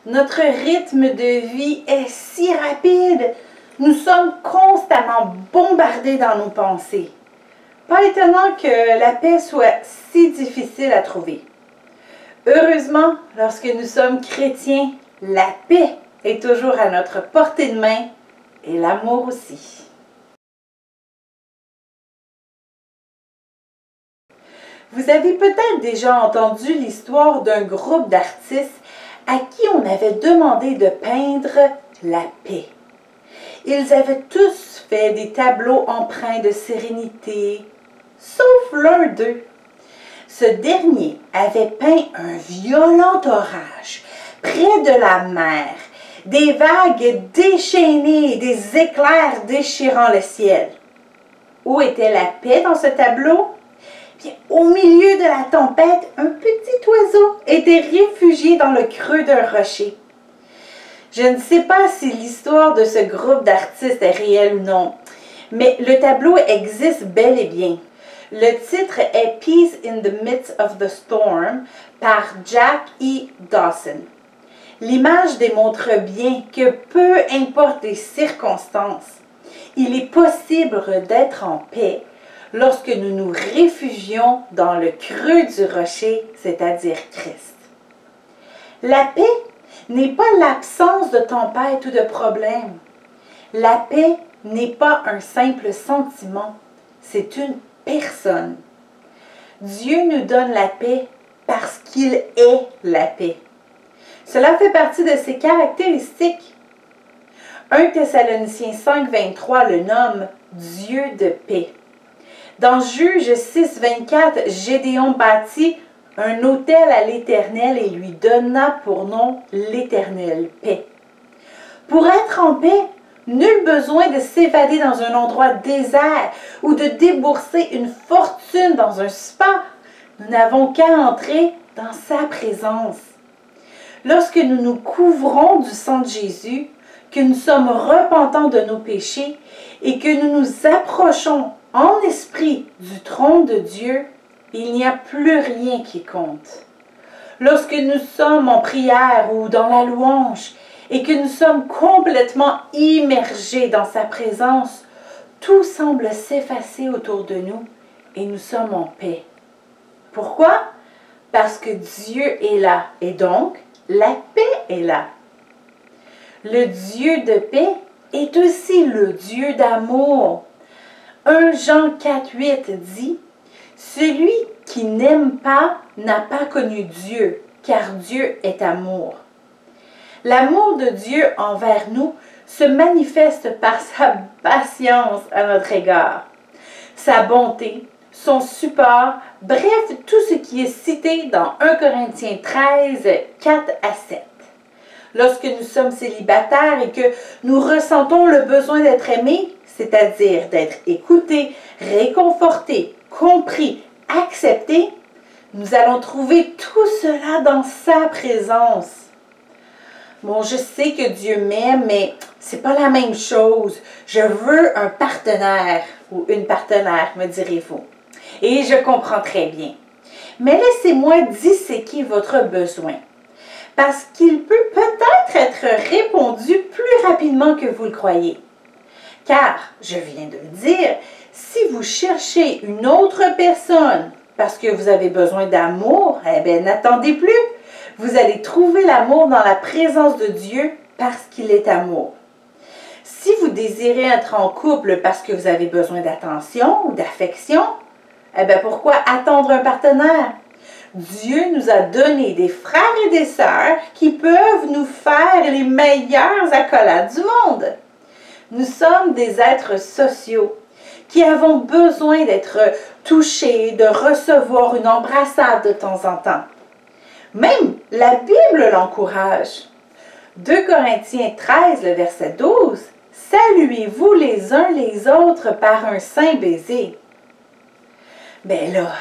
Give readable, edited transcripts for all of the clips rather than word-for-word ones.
Notre rythme de vie est si rapide. Nous sommes constamment bombardés dans nos pensées. Pas étonnant que la paix soit si difficile à trouver. Heureusement, lorsque nous sommes chrétiens, la paix est toujours à notre portée de main et l'amour aussi. Vous avez peut-être déjà entendu l'histoire d'un groupe d'artistes à qui on avait demandé de peindre la paix. Ils avaient tous fait des tableaux empreints de sérénité, sauf l'un d'eux. Ce dernier avait peint un violent orage près de la mer, des vagues déchaînées et des éclairs déchirant le ciel. Où était la paix dans ce tableau? Bien, au milieu de la tempête, un petit oiseau était réfugié dans le creux d'un rocher. Je ne sais pas si l'histoire de ce groupe d'artistes est réelle ou non, mais le tableau existe bel et bien. Le titre est Peace in the Midst of the Storm par Jack E. Dawson. L'image démontre bien que peu importe les circonstances, il est possible d'être en paix lorsque nous nous réfugions dans le creux du rocher, c'est-à-dire Christ. La paix n'est pas l'absence de tempête ou de problème. La paix n'est pas un simple sentiment, c'est une personne. Dieu nous donne la paix parce qu'il est la paix. Cela fait partie de ses caractéristiques. 1 Thessaloniciens 5,23 le nomme Dieu de paix. Dans Juges 6,24, Gédéon bâtit un autel à l'Éternel et lui donna pour nom l'Éternel paix. Pour être en paix, nul besoin de s'évader dans un endroit désert ou de débourser une fortune dans un spa. Nous n'avons qu'à entrer dans sa présence. Lorsque nous nous couvrons du sang de Jésus, que nous sommes repentants de nos péchés et que nous nous approchons en esprit du trône de Dieu, il n'y a plus rien qui compte. Lorsque nous sommes en prière ou dans la louange et que nous sommes complètement immergés dans sa présence, tout semble s'effacer autour de nous et nous sommes en paix. Pourquoi? Parce que Dieu est là et donc la paix est là. Le Dieu de paix est aussi le Dieu d'amour. 1 Jean 4,8 dit « Celui qui n'aime pas n'a pas connu Dieu, car Dieu est amour. » L'amour de Dieu envers nous se manifeste par sa patience à notre égard, sa bonté, son support, bref, tout ce qui est cité dans 1 Corinthiens 13, 4 à 7. Lorsque nous sommes célibataires et que nous ressentons le besoin d'être aimés, c'est-à-dire d'être écoutés, réconfortés, compris, acceptés, nous allons trouver tout cela dans sa présence. Bon, je sais que Dieu m'aime, mais c'est pas la même chose. Je veux un partenaire ou une partenaire, me direz-vous. Et je comprends très bien. Mais laissez-moi disséquer votre besoin. Parce qu'il peut peut-être être répondu plus rapidement que vous le croyez. Car, je viens de le dire, si vous cherchez une autre personne parce que vous avez besoin d'amour, eh bien, n'attendez plus. Vous allez trouver l'amour dans la présence de Dieu parce qu'il est amour. Si vous désirez être en couple parce que vous avez besoin d'attention ou d'affection, eh bien, pourquoi attendre un partenaire? Dieu nous a donné des frères et des sœurs qui peuvent nous faire les meilleures accolades du monde. Nous sommes des êtres sociaux qui avons besoin d'être touchés, de recevoir une embrassade de temps en temps. Même la Bible l'encourage. 2 Corinthiens 13, le verset 12, « Saluez-vous les uns les autres par un saint baiser. » Ben là,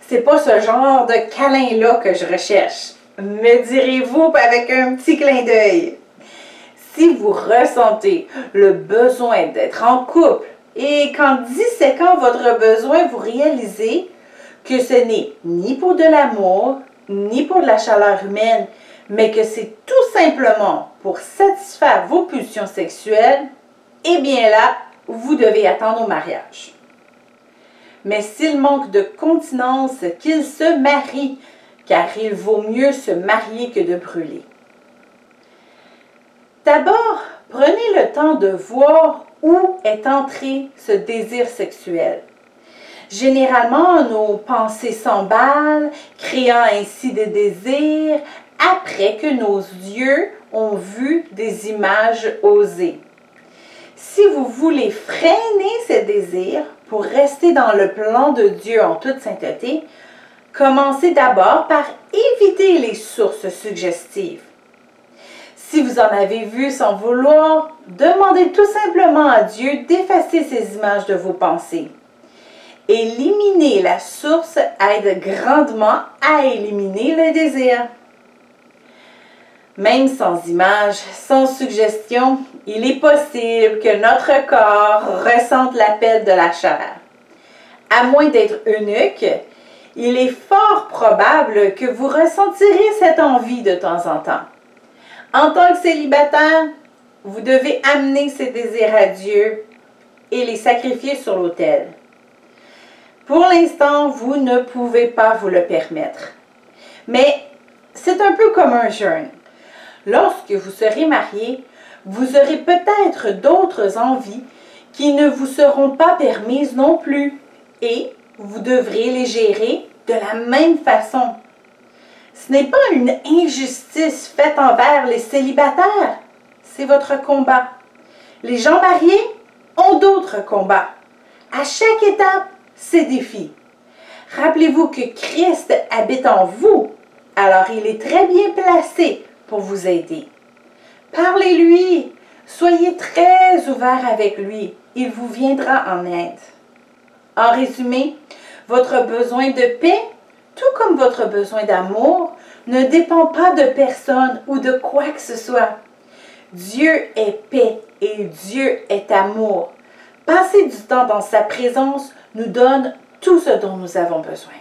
c'est pas ce genre de câlin-là que je recherche. Me direz-vous avec un petit clin d'œil. Si vous ressentez le besoin d'être en couple et qu'en disséquant votre besoin, vous réalisez que ce n'est ni pour de l'amour, ni pour de la chaleur humaine, mais que c'est tout simplement pour satisfaire vos pulsions sexuelles, eh bien là, vous devez attendre au mariage. Mais s'il manque de continence, qu'il se marie, car il vaut mieux se marier que de brûler. D'abord, prenez le temps de voir où est entré ce désir sexuel. Généralement, nos pensées s'emballent, créant ainsi des désirs, après que nos yeux ont vu des images osées. Si vous voulez freiner ces désirs pour rester dans le plan de Dieu en toute sainteté, commencez d'abord par éviter les sources suggestives. Si vous en avez vu sans vouloir, demandez tout simplement à Dieu d'effacer ces images de vos pensées. Éliminer la source aide grandement à éliminer le désir. Même sans image, sans suggestion, il est possible que notre corps ressente l'appel de la chair. À moins d'être eunuque, il est fort probable que vous ressentirez cette envie de temps en temps. En tant que célibataire, vous devez amener ces désirs à Dieu et les sacrifier sur l'autel. Pour l'instant, vous ne pouvez pas vous le permettre. Mais c'est un peu comme un jeûne. Lorsque vous serez marié, vous aurez peut-être d'autres envies qui ne vous seront pas permises non plus et vous devrez les gérer de la même façon. Ce n'est pas une injustice faite envers les célibataires, c'est votre combat. Les gens mariés ont d'autres combats. À chaque étape, ses défis. Rappelez-vous que Christ habite en vous, alors il est très bien placé pour vous aider. Parlez-lui, soyez très ouvert avec lui, il vous viendra en aide. En résumé, votre besoin de paix, tout comme votre besoin d'amour, ne dépend pas de personne ou de quoi que ce soit. Dieu est paix et Dieu est amour. Passer du temps dans sa présence nous donne tout ce dont nous avons besoin.